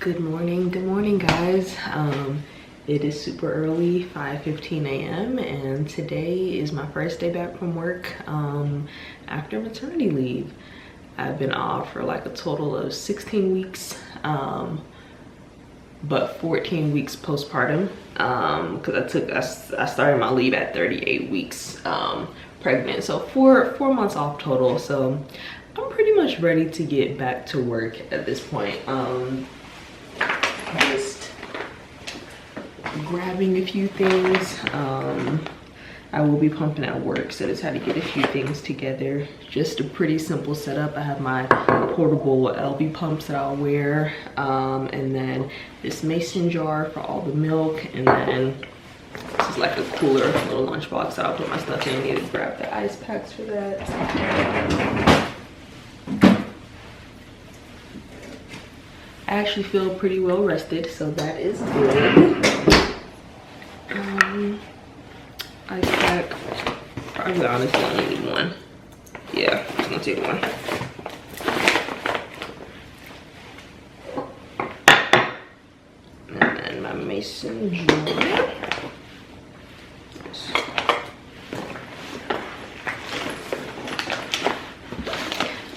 Good morning guys. It is super early, 5:15 a.m. and today is my first day back from work after maternity leave. I've been off for like a total of 16 weeks, but 14 weeks postpartum, because I started my leave at 38 weeks pregnant, so four months off total. So I'm pretty much ready to get back to work at this point. Just grabbing a few things. I will be pumping at work, so just had to get a few things together. Just a pretty simple setup. I have my portable LV pumps that I'll wear, and then this mason jar for all the milk, and then this is like a cooler little lunchbox that I'll put my stuff in. I need to grab the ice packs for that. I actually feel pretty well rested, so that is good. Ice pack, probably honestly only need one. Yeah, I'm gonna take one. And then my mason jar.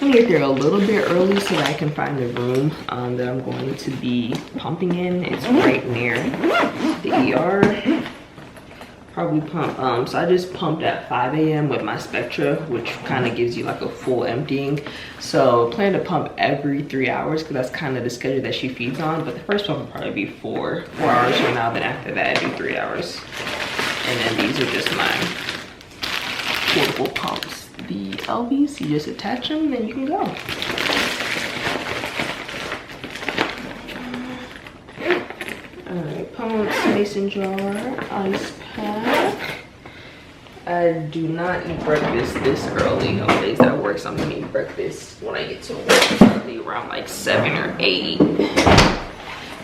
I'm gonna get there a little bit early so that I can find the room that I'm going to be pumping in. It's right near the ER. Probably pump, so I just pumped at 5 a.m. with my Spectra, which kind of gives you like a full emptying. So I plan to pump every 3 hours because that's kind of the schedule that she feeds on. But the first pump will probably be four hours from now. Then after that, it'll be 3 hours. And then these are just my portable pumps. The LVs, you just attach them and you can go. Alright, pumps, mason jar, ice pack. I do not eat breakfast this early on days that I work, so I'm gonna eat breakfast when I get to work, probably around like 7 or 8.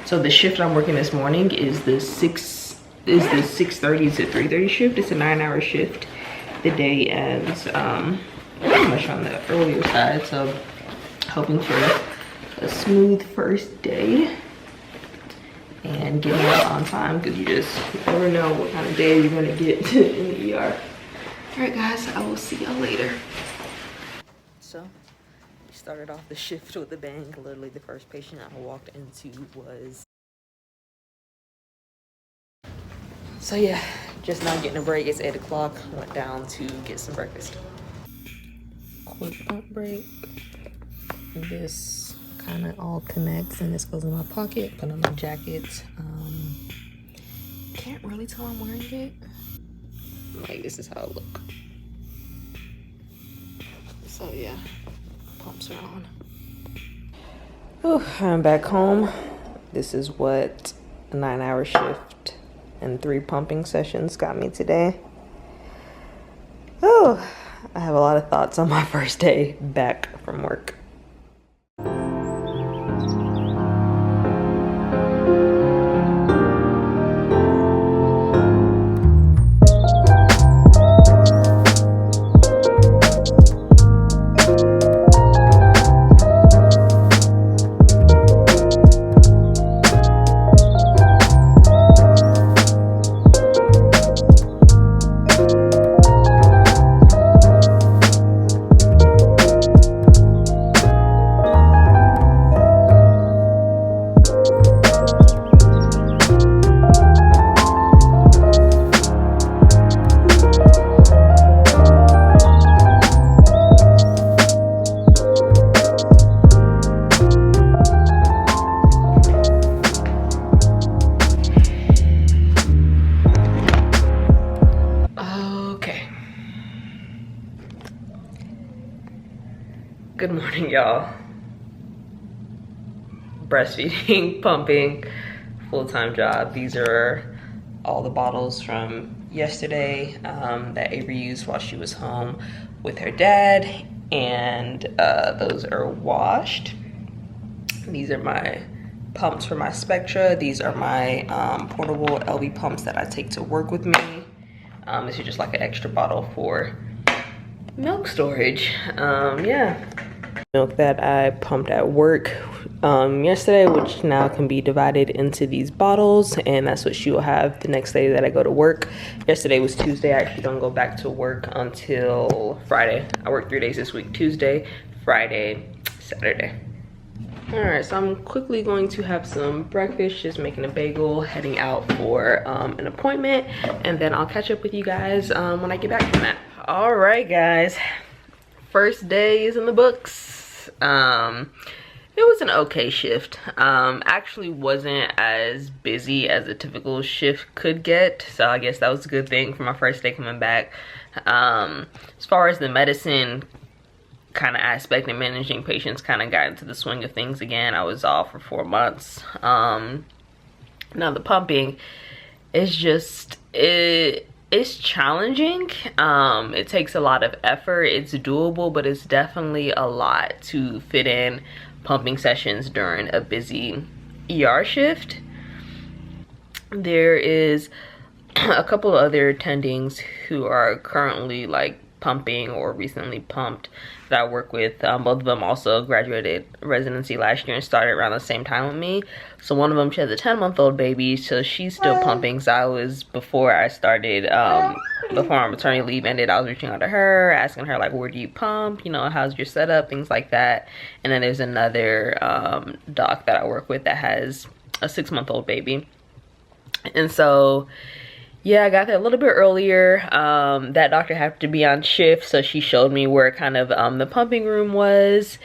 So the shift I'm working this morning is the 6:30 to 3:30 shift. It's a 9-hour shift. The day ends pretty much on the earlier side, so hoping for a smooth first day and getting out on time, because you just never know what kind of day you're gonna get in the ER. All right guys, I will see y'all later. So we started off the shift with a bang. Literally the first patient I walked into was, so yeah, just now getting a break. It's 8 o'clock. Went down to get some breakfast. Quick pump break. This kind of all connects and this goes in my pocket. Put on my jacket. Can't really tell I'm wearing it. Like, this is how it look. So yeah, pumps are on. Oh, I'm back home. This is what a 9-hour shift and 3 pumping sessions got me today. Oh, I have a lot of thoughts on my first day back from work. Good morning, y'all. Breastfeeding, pumping, full-time job. These are all the bottles from yesterday that Avery used while she was home with her dad, and those are washed. These are my pumps for my Spectra. These are my portable LV pumps that I take to work with me. This is just like an extra bottle for milk storage. Yeah. Milk that I pumped at work yesterday, which now can be divided into these bottles, and that's what she will have the next day that I go to work. Yesterday was Tuesday. I actually don't go back to work until Friday. I work 3 days this week: Tuesday, Friday, Saturday. All right, so I'm quickly going to have some breakfast, just making a bagel, heading out for an appointment, and then I'll catch up with you guys when I get back from that. All right, guys, first day is in the books. It was an okay shift. Actually wasn't as busy as a typical shift could get, so I guess that was a good thing for my first day coming back. As far as the medicine kind of aspect and managing patients, kind of got into the swing of things again. I was off for 4 months. Now the pumping is just, it's challenging. It takes a lot of effort. It's doable, but it's definitely a lot to fit in pumping sessions during a busy ER shift. There is a couple of other attendings who are currently like pumping or recently pumped that I work with. Both of them also graduated residency last year and started around the same time with me. So one of them, she has a 10-month-old baby, so she's still pumping. So I was, before I started, before my maternity leave ended, I was reaching out to her, asking her like, where do you pump, you know, how's your setup, things like that. And then there's another doc that I work with that has a 6-month-old baby. And so yeah, I got there a little bit earlier. That doctor happened to be on shift, so she showed me where kind of the pumping room was.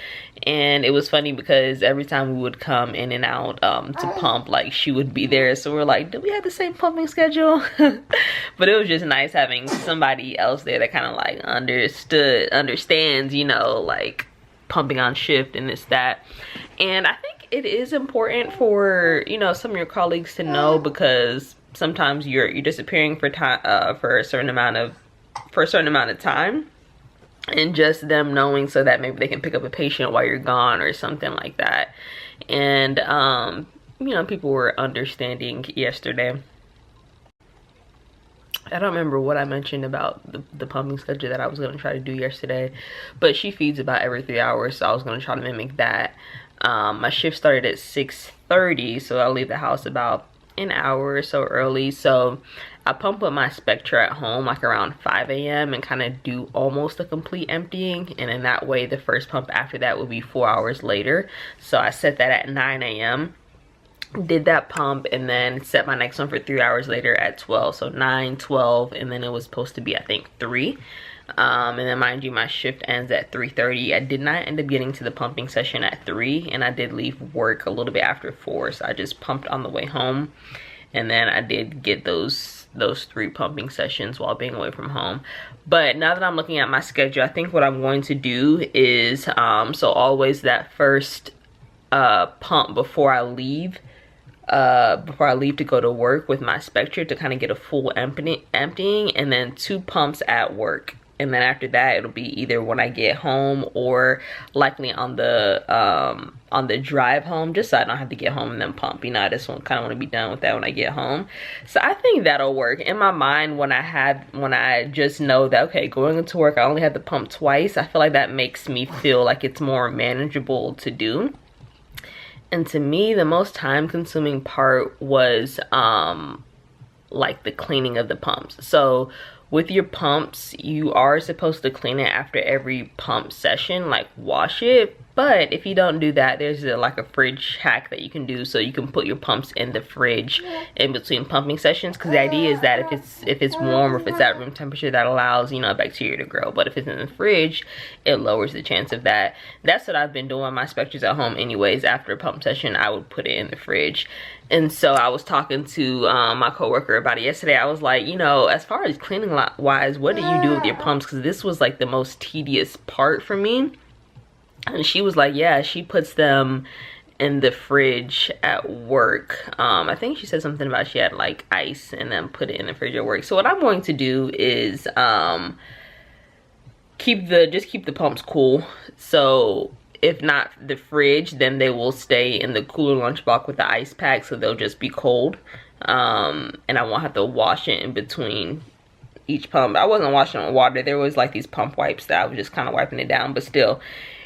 And it was funny because every time we would come in and out to pump, like, she would be there. So we're like, do we have the same pumping schedule? But it was just nice having somebody else there that kind of like understands, you know, like pumping on shift and this, that. And I think it is important for, you know, some of your colleagues to know, because sometimes you're disappearing for time, for a certain amount of time, and just them knowing so that maybe they can pick up a patient while you're gone or something like that. And you know, people were understanding yesterday. I don't remember what I mentioned about the pumping schedule that I was going to try to do yesterday, but she feeds about every 3 hours, so I was going to try to mimic that. My shift started at 6:30, so I'll leave the house about an hour or so early. So I pump up my Spectra at home like around 5 a.m. and kind of do almost a complete emptying, and in that way the first pump after that will be 4 hours later. So I set that at 9 a.m. did that pump, and then set my next one for 3 hours later at 12. So 9, 12, and then it was supposed to be, I think, 3. And then mind you, my shift ends at 3:30. I did not end up getting to the pumping session at 3, and I did leave work a little bit after 4, so I just pumped on the way home. And then I did get those 3 pumping sessions while being away from home. But now that I'm looking at my schedule, I think what I'm going to do is so always that first pump before I leave to go to work with my Spectra to kind of get a full emptying, and then 2 pumps at work. And then after that, it'll be either when I get home or likely on the drive home, just so I don't have to get home and then pump. You know, I just kind of want to be done with that when I get home. So I think that'll work. In my mind, when I just know that, okay, going into work, I only have to pump twice, I feel like that makes me feel like it's more manageable to do. And to me, the most time-consuming part was like the cleaning of the pumps. So with your pumps, you are supposed to clean it after every pump session, like wash it. But if you don't do that, there's like a fridge hack that you can do, so you can put your pumps in the fridge in between pumping sessions. Because the idea is that if it's warm or if it's at room temperature, that allows, you know, bacteria to grow. But if it's in the fridge, it lowers the chance of that. That's what I've been doing my Spectras at home anyways. After a pump session, I would put it in the fridge. And so I was talking to my coworker about it yesterday. I was like, you know, as far as cleaning wise, what do you do with your pumps? Because this was like the most tedious part for me. And she was like, yeah, she puts them in the fridge at work. I think she said something about she had like ice and then put it in the fridge at work. So what I'm going to do is keep the pumps cool. So if not the fridge, then they will stay in the cooler lunchbox with the ice pack, so they'll just be cold. And I won't have to wash it in between each pump. I wasn't washing it with water. There was like these pump wipes that I was just kind of wiping it down, but still,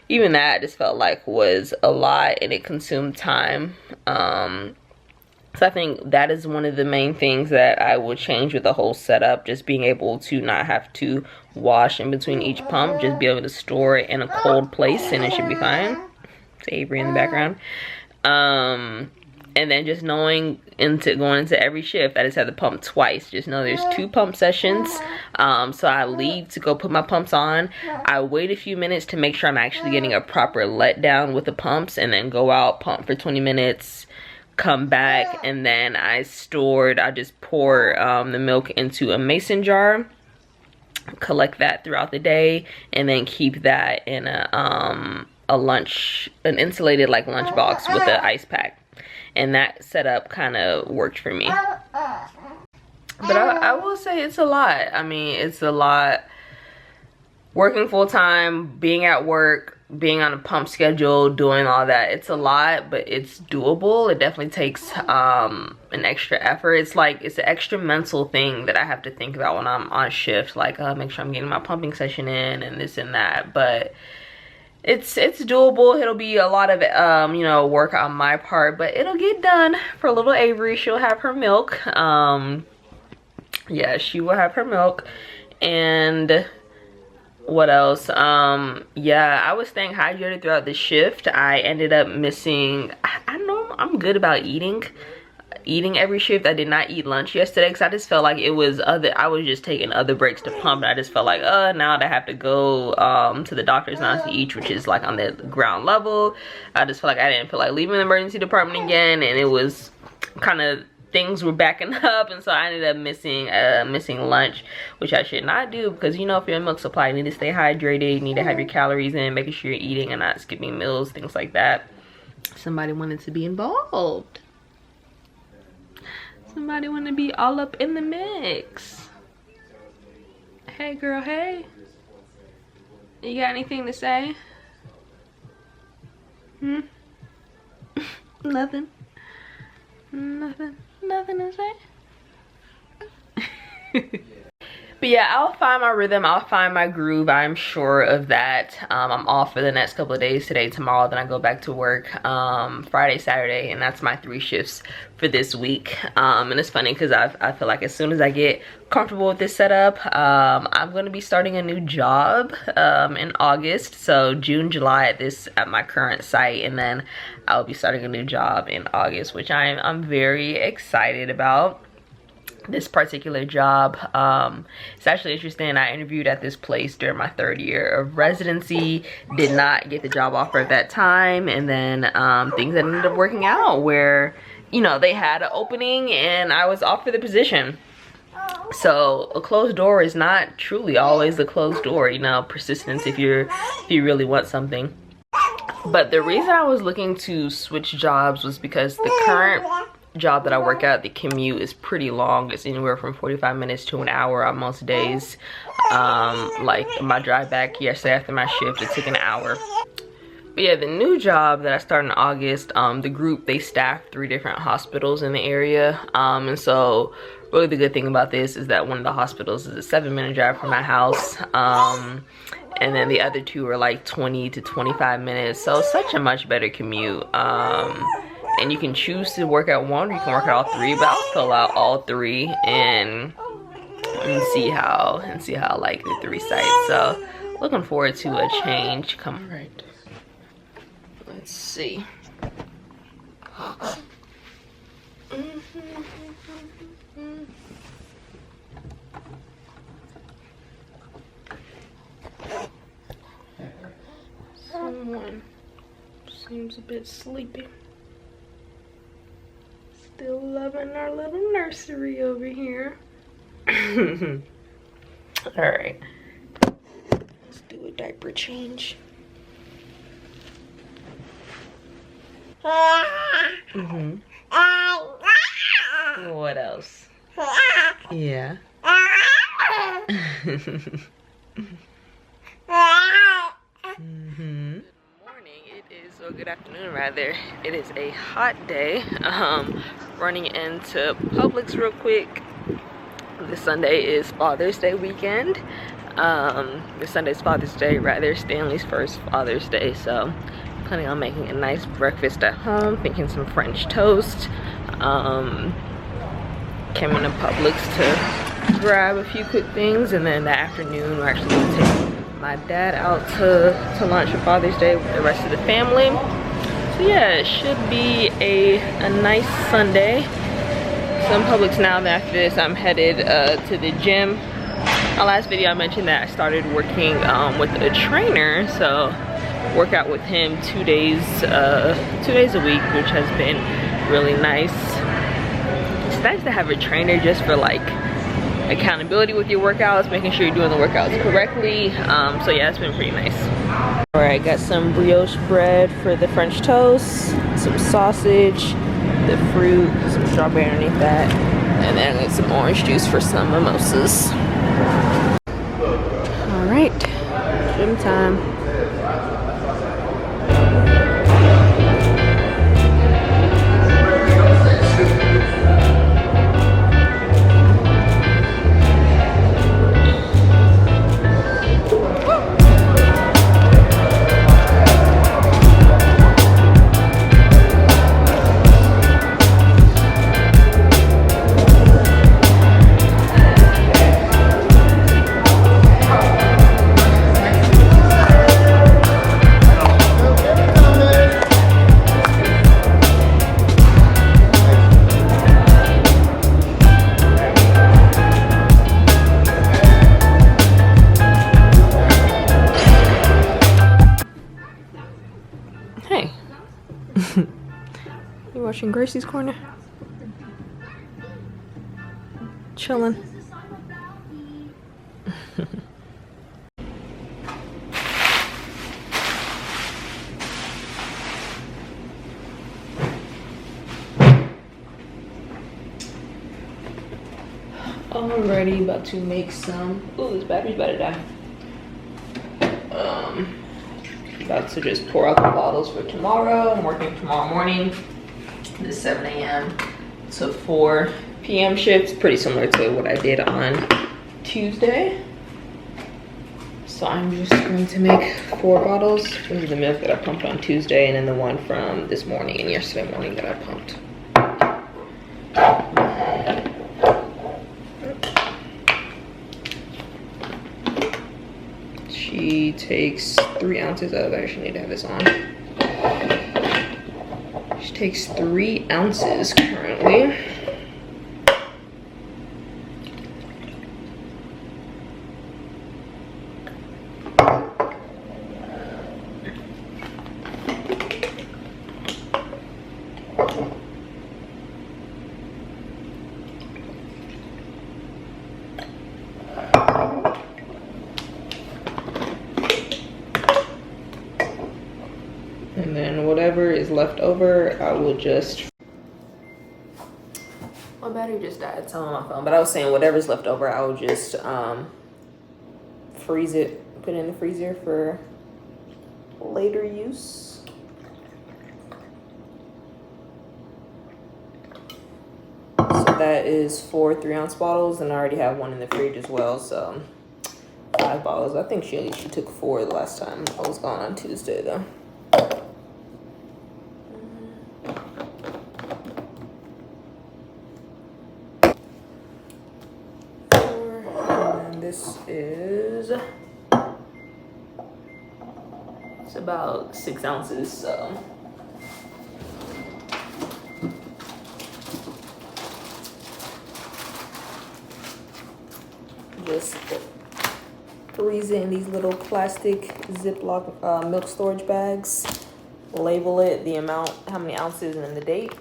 even that I just felt like was a lot and it consumed time. So I think that is one of the main things that I would change with the whole setup, just being able to not have to wash in between each pump, just be able to store it in a cold place and it should be fine. It's Avery in the background. And then just knowing going into every shift, I just have to pump twice. Just know there's 2 pump sessions. So I leave to go put my pumps on. I wait a few minutes to make sure I'm actually getting a proper letdown with the pumps, and then go out, pump for 20 minutes, come back, and then I just pour the milk into a mason jar, collect that throughout the day, and then keep that in an insulated like lunch box with an ice pack. And that setup kind of worked for me. But I will say it's a lot. I mean, it's a lot. Working full time, being at work, being on a pump schedule, doing all that, it's a lot, but it's doable. It definitely takes an extra effort. It's like it's an extra mental thing that I have to think about when I'm on shift, like make sure I'm getting my pumping session in and this and that. But it's doable. It'll be a lot of you know, work on my part, but it'll get done. For little Avery, she'll have her milk. Yeah, she will have her milk. And what else? Yeah, I was staying hydrated throughout the shift. I ended up missing, I know I'm good about eating every shift. I did not eat lunch yesterday because I just felt like it was I was just taking other breaks to pump, and I just felt like now that I have to go to the doctor's now to eat, which is like on the ground level. I just felt like I didn't feel like leaving the emergency department again, and it was kind of, things were backing up, and so I ended up missing lunch, which I should not do, because you know, if you're in milk supply, you need to stay hydrated, you need to have your calories in, making sure you're eating and not skipping meals, things like that. Somebody wanted to be involved. Somebody want to be all up in the mix. Hey girl, hey. You got anything to say? Nothing. Nothing to say. But yeah, I'll find my rhythm, I'll find my groove, I'm sure of that. I'm off for the next couple of days, today, tomorrow, then I go back to work Friday, Saturday, and that's my 3 shifts for this week. And it's funny because I feel like as soon as I get comfortable with this setup, I'm going to be starting a new job in August. So June, July at my current site, and then I'll be starting a new job in August, which I'm very excited about. This particular job, it's actually interesting. I interviewed at this place during my 3rd year of residency, did not get the job offer at that time, and then things ended up working out where, you know, they had an opening and I was offered the position. So a closed door is not truly always a closed door, you know, persistence if you really want something. But the reason I was looking to switch jobs was because the current job that I work at, the commute is pretty long. It's anywhere from 45 minutes to an hour on most days. Like my drive back yesterday after my shift, it took an hour. But yeah, the new job that I started in August, the group, they staff 3 different hospitals in the area. And so really the good thing about this is that one of the hospitals is a 7-minute drive from my house. And then the other 2 are like 20 to 25 minutes. So such a much better commute. And you can choose to work at one, or you can work at all 3, but I'll fill out all 3 and see how I like the 3 sites. So looking forward to a change. Come right. Let's see. Someone seems a bit sleepy. Still loving our little nursery over here. Alright. Let's do a diaper change. What else? Yeah. Or good afternoon rather. It is a hot day. Running into Publix real quick. This Sunday is Father's Day weekend. This Sunday's Father's Day, rather, Stanley's first Father's Day, so planning on making a nice breakfast at home, thinking some French toast. Came into Publix to grab a few quick things, and then that afternoon we're actually going to take my dad out to lunch for Father's Day with the rest of the family. So yeah, it should be a nice Sunday. So in Publix now, and after this I'm headed to the gym. My last video I mentioned that I started working with a trainer, so work out with him 2 days a week, which has been really nice. It's nice to have a trainer just for like accountability with your workouts, making sure you're doing the workouts correctly. So yeah, it's been pretty nice. All right, got some brioche bread for the French toast, some sausage, the fruit, some strawberry underneath that, and then I got some orange juice for some mimosas. All right, gym time. Hey, you watching Gracie's Corner? Chilling. Alrighty, about to make some. Ooh, this battery's about to die. About to just pour out the bottles for tomorrow. I'm working tomorrow morning, the 7 a.m. to 4 p.m. shifts, pretty similar to what I did on Tuesday. So I'm just going to make 4 bottles. This is the milk that I pumped on Tuesday, and then the one from this morning and yesterday morning that I pumped. She takes 3 ounces of, I actually need to have this on. She takes 3 ounces currently. And then whatever is left over, I will just... My battery just died, it's on my phone. But I was saying whatever's left over, I will just freeze it, put it in the freezer for later use. So that is 4 3-ounce bottles, and I already have one in the fridge as well, so 5 bottles. I think she took 4 the last time I was gone on Tuesday though. This is, it's about 6 ounces, so. Just freeze it in these little plastic Ziploc milk storage bags. Label it, the amount, how many ounces, and then the date.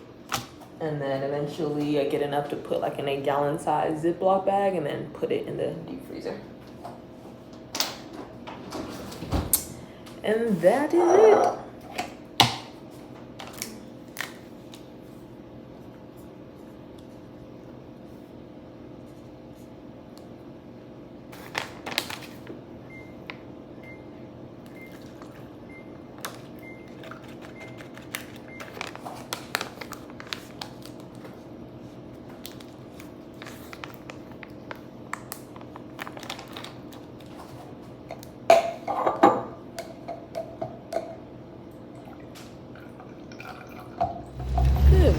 And then eventually I get enough to put like in a gallon size Ziploc bag and then put it in the deep freezer. And that is it.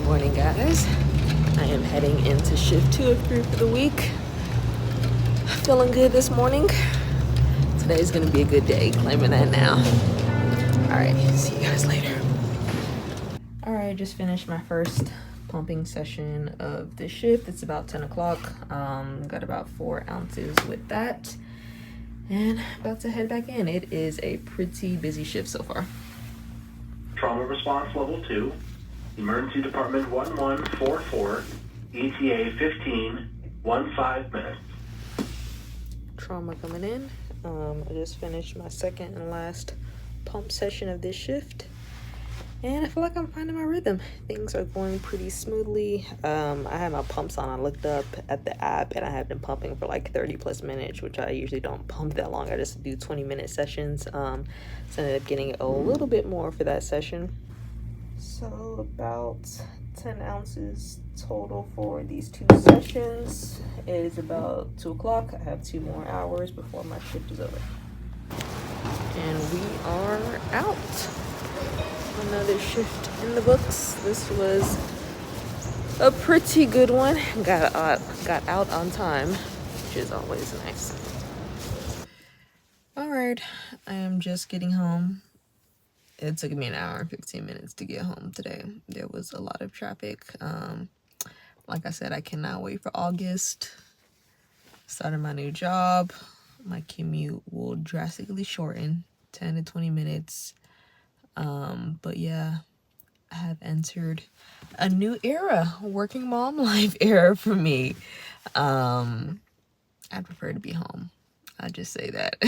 Morning, guys. I am heading into shift 2 of 3 for the week. Feeling good this morning. Today's gonna be a good day, claiming that now. All right, see you guys later. All right, just finished my first pumping session of the shift. It's about 10 o'clock. Got about 4 ounces with that, and about to head back in. It is a pretty busy shift so far. Trauma response level 2, emergency department 1144, ETA 15 minutes. Trauma coming in. I just finished my second and last pump session of this shift, and I feel like I'm finding my rhythm. Things are going pretty smoothly. I had my pumps on. I looked up at the app and I have been pumping for like 30+ minutes, which I usually don't pump that long. I just do 20-minute sessions. So I ended up getting a little bit more for that session. So about 10 ounces total for these 2 sessions. It is about 2 o'clock. I have 2 more hours before my shift is over. And we are out. Another shift in the books. This was a pretty good one. Got out on time, which is always nice. All right, I am just getting home. It took me an hour and 15 minutes to get home today. There was a lot of traffic. Like I said, I cannot wait for August. Starting my new job. My commute will drastically shorten, 10 to 20 minutes. But yeah, I have entered a new era, working mom life era for me. I'd prefer to be home. I just say that.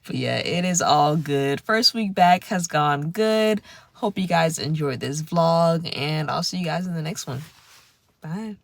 But yeah, it is all good. First week back has gone good. Hope you guys enjoyed this vlog, and I'll see you guys in the next one. Bye.